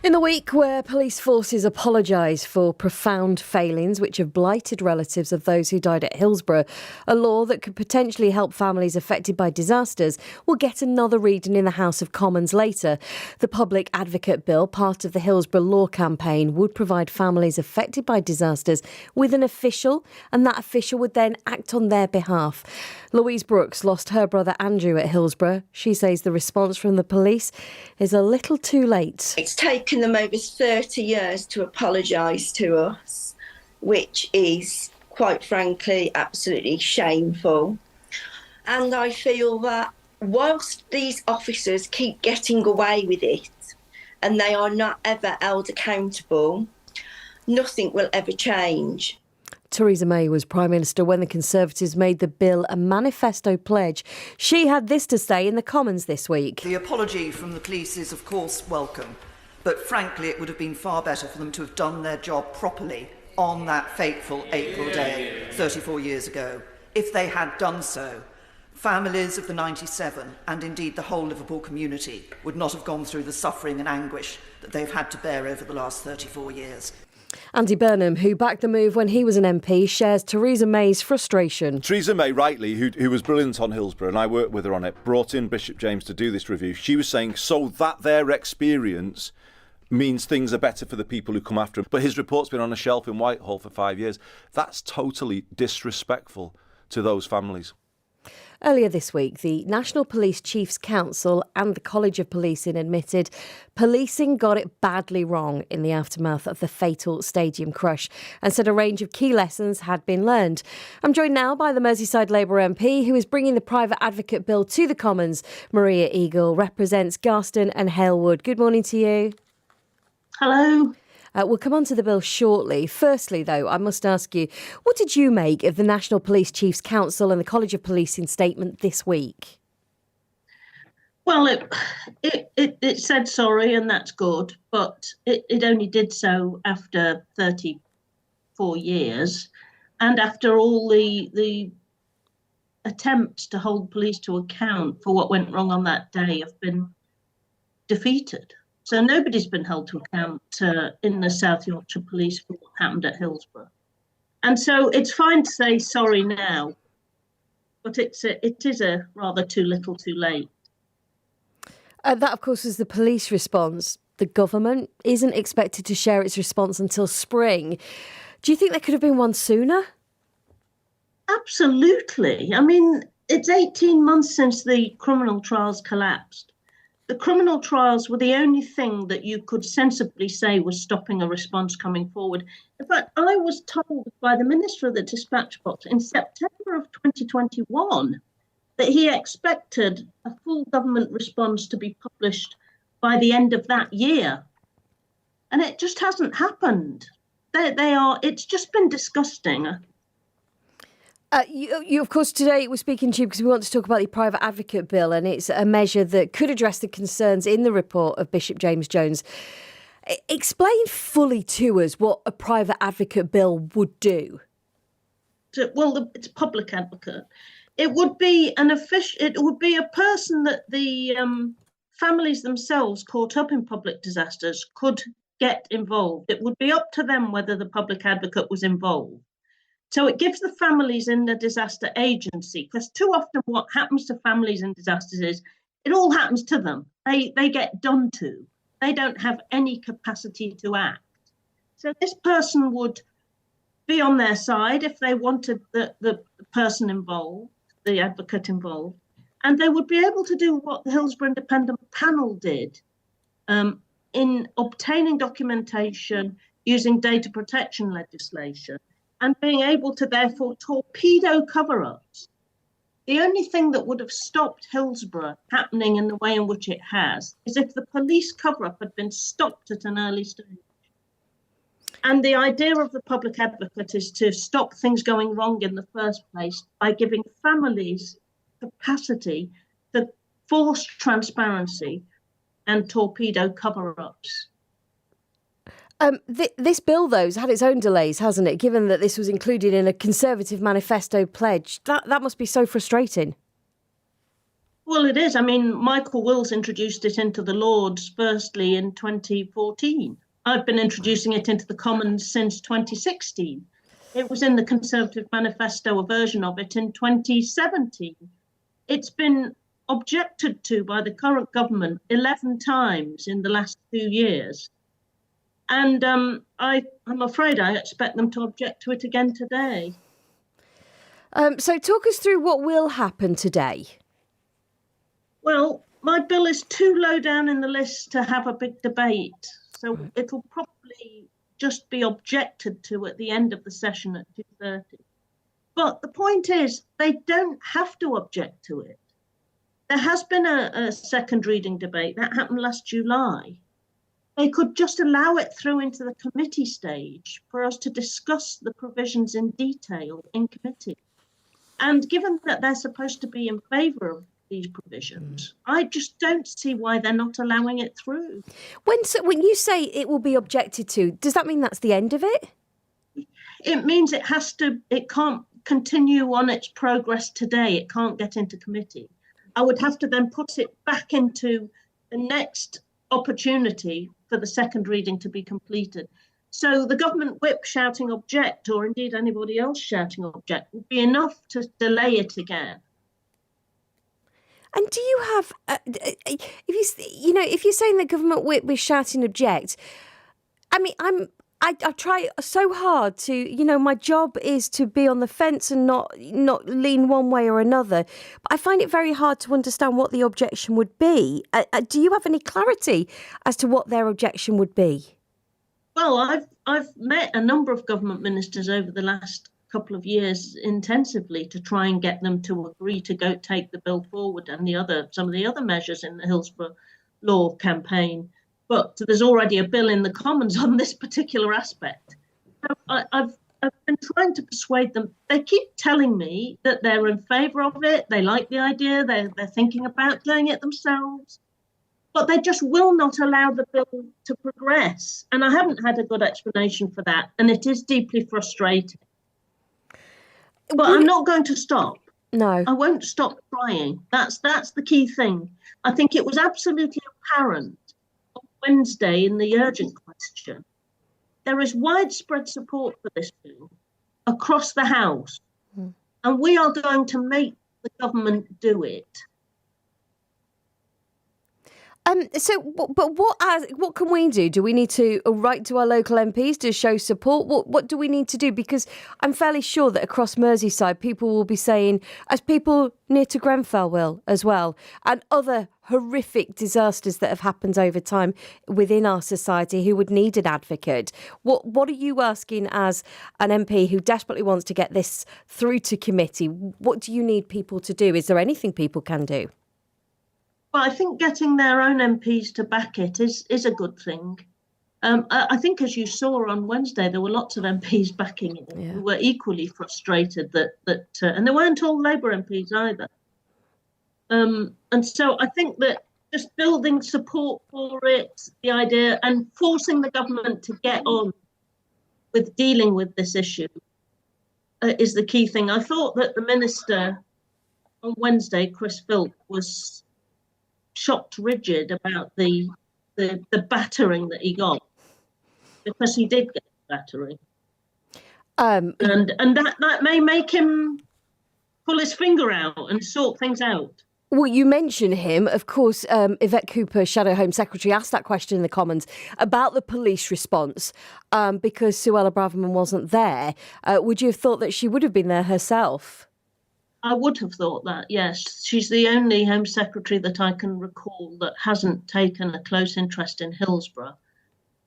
In the week where police forces apologise for profound failings which have blighted relatives of those who died at Hillsborough, a law that could potentially help families affected by disasters will get another reading in the House of Commons later. The Public Advocate Bill, part of the Hillsborough Law campaign, would provide families affected by disasters with an official, and that official would then act on their behalf. Louise Brooks lost her brother Andrew at Hillsborough. She says the response from the police is a little too late. It's taken them over 30 years to apologise to us, which is, quite frankly, absolutely shameful. And I feel that whilst these officers keep getting away with it and they are not ever held accountable, nothing will ever change. Theresa May was Prime Minister when the Conservatives made the bill a manifesto pledge. She had this to say in the Commons this week. The apology from the police is, of course, welcome, but frankly it would have been far better for them to have done their job properly on that fateful April day 34 years ago. If they had done so, families of the 97 and indeed the whole Liverpool community would not have gone through the suffering and anguish that they've had to bear over the last 34 years. Andy Burnham, who backed the move when he was an MP, shares Theresa May's frustration. Theresa May, rightly, who was brilliant on Hillsborough, and I worked with her on it, brought in Bishop James to do this review. She was saying so that their experience means things are better for the people who come after him. But his report's been on a shelf in Whitehall for 5 years. That's totally disrespectful to those families. Earlier this week, the National Police Chiefs Council and the College of Policing admitted policing got it badly wrong in the aftermath of the fatal stadium crush and said a range of key lessons had been learned. I'm joined now by the Merseyside Labour MP who is bringing the Private Advocate Bill to the Commons. Maria Eagle represents Garston and Halewood. Good morning to you. Hello. We'll come on to the bill shortly. Firstly, though, I must ask you, what did you make of the National Police Chiefs Council and the College of Policing statement this week? Well, it said sorry, and that's good, but it only did so after 34 years and after all the attempts to hold police to account for what went wrong on that day have been defeated. So nobody's been held to account in the South Yorkshire Police for what happened at Hillsborough. And so it's fine to say sorry now, but it is a rather too little too late. That, of course, is the police response. The government isn't expected to share its response until spring. Do you think there could have been one sooner? Absolutely. I mean, it's 18 months since the criminal trials collapsed. The criminal trials were the only thing that you could sensibly say was stopping a response coming forward. In fact, I was told by the Minister of the Dispatch Box in September of 2021 that he expected a full government response to be published by the end of that year. And it just hasn't happened. It's just been disgusting. You, of course, today we're speaking to you because we want to talk about the Private Advocate Bill, and it's a measure that could address the concerns in the report of Bishop James Jones. Explain fully to us what a Private Advocate Bill would do. Well, it's public advocate. It would be It would be a person that the families themselves caught up in public disasters could get involved. It would be up to them whether the public advocate was involved. So it gives the families in the disaster agency, because too often what happens to families in disasters is it all happens to them. They get done to. They don't have any capacity to act. So this person would be on their side if they wanted the person involved, the advocate involved, and they would be able to do what the Hillsborough Independent Panel did in obtaining documentation using data protection legislation, and being able to therefore torpedo cover-ups. The only thing that would have stopped Hillsborough happening in the way in which it has is if the police cover-up had been stopped at an early stage. And the idea of the public advocate is to stop things going wrong in the first place by giving families capacity to force transparency and torpedo cover-ups. This bill, though, has had its own delays, hasn't it? Given that this was included in a Conservative manifesto pledge, that must be so frustrating. Well, it is. I mean, Michael Wills introduced it into the Lords firstly in 2014. I've been introducing it into the Commons since 2016. It was in the Conservative Manifesto, a version of it, in 2017. It's been objected to by the current government 11 times in the last 2 years. And I'm afraid I expect them to object to it again today. So talk us through what will happen today. Well, my bill is too low down in the list to have a big debate. So it'll probably just be objected to at the end of the session at 2:30. But the point is, they don't have to object to it. There has been a second reading debate that happened last July. They could just allow it through into the committee stage for us to discuss the provisions in detail in committee. And given that they're supposed to be in favour of these provisions, I just don't see why they're not allowing it through. When you say it will be objected to, does that mean that's the end of it? It means it can't continue on its progress today. It can't get into committee. I would have to then put it back into the next opportunity for the second reading to be completed. So the government whip shouting object, or indeed anybody else shouting object, would be enough to delay it again. And do you have, if you're saying the government whip is shouting object, I mean, I try so hard to, my job is to be on the fence and not lean one way or another. But I find it very hard to understand what the objection would be. Do you have any clarity as to what their objection would be? Well, I've met a number of government ministers over the last couple of years intensively to try and get them to agree to go take the bill forward and some of the other measures in the Hillsborough Law campaign. But there's already a bill in the Commons on this particular aspect. I've been trying to persuade them. They keep telling me that they're in favour of it. They like the idea. They're thinking about doing it themselves. But they just will not allow the bill to progress. And I haven't had a good explanation for that. And it is deeply frustrating. But I'm not going to stop. No. I won't stop trying. That's the key thing. I think it was absolutely apparent on Wednesday in the urgent question. There is widespread support for this bill across the House. And we are going to make the government do it. But what can we do? Do we need to write to our local MPs to show support? What do we need to do? Because I'm fairly sure that across Merseyside, people will be saying, as people near to Grenfell will as well, and other horrific disasters that have happened over time within our society, who would need an advocate. What are you asking as an MP who desperately wants to get this through to committee? What do you need people to do? Is there anything people can do? Well, I think getting their own MPs to back it is a good thing. I think, as you saw on Wednesday, there were lots of MPs backing it who were equally frustrated and they weren't all Labour MPs either. And so I think that just building support for it, the idea, and forcing the government to get on with dealing with this issue is the key thing. I thought that the minister on Wednesday, Chris Philp, was shocked rigid about the battering that he got, because he did get the battering, and that may make him pull his finger out and sort things out. Well, you mention him, of course. Yvette Cooper, Shadow Home Secretary, asked that question in the Commons about the police response because Suella Braverman wasn't there. Would you have thought that she would have been there herself? I would have thought that, yes. She's the only Home Secretary that I can recall that hasn't taken a close interest in Hillsborough.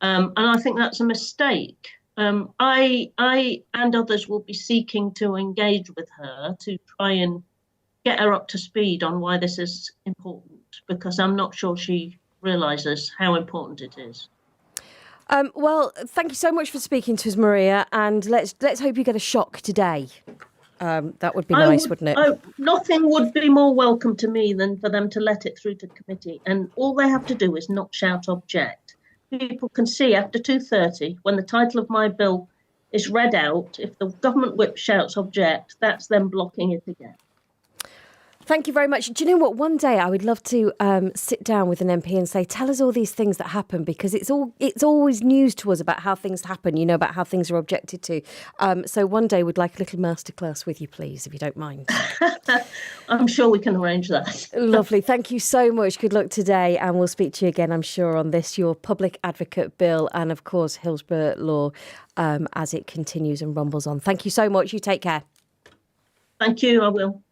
And I think that's a mistake. I and others will be seeking to engage with her to try and get her up to speed on why this is important, because I'm not sure she realises how important it is. Well, thank you so much for speaking to us, Maria, and let's hope you get a shock today. That would be nice, wouldn't it? Nothing would be more welcome to me than for them to let it through to committee. And all they have to do is not shout object. People can see after 2:30, when the title of my bill is read out, if the government whip shouts object, that's them blocking it again. Thank you very much. Do you know what? One day I would love to sit down with an MP and say, tell us all these things that happen, because it's always news to us about how things happen, about how things are objected to. So one day we'd like a little masterclass with you, please, if you don't mind. I'm sure we can arrange that. Lovely. Thank you so much. Good luck today. And we'll speak to you again, I'm sure, on this, your Public Advocate Bill, and of course, Hillsborough Law, as it continues and rumbles on. Thank you so much. You take care. Thank you. I will.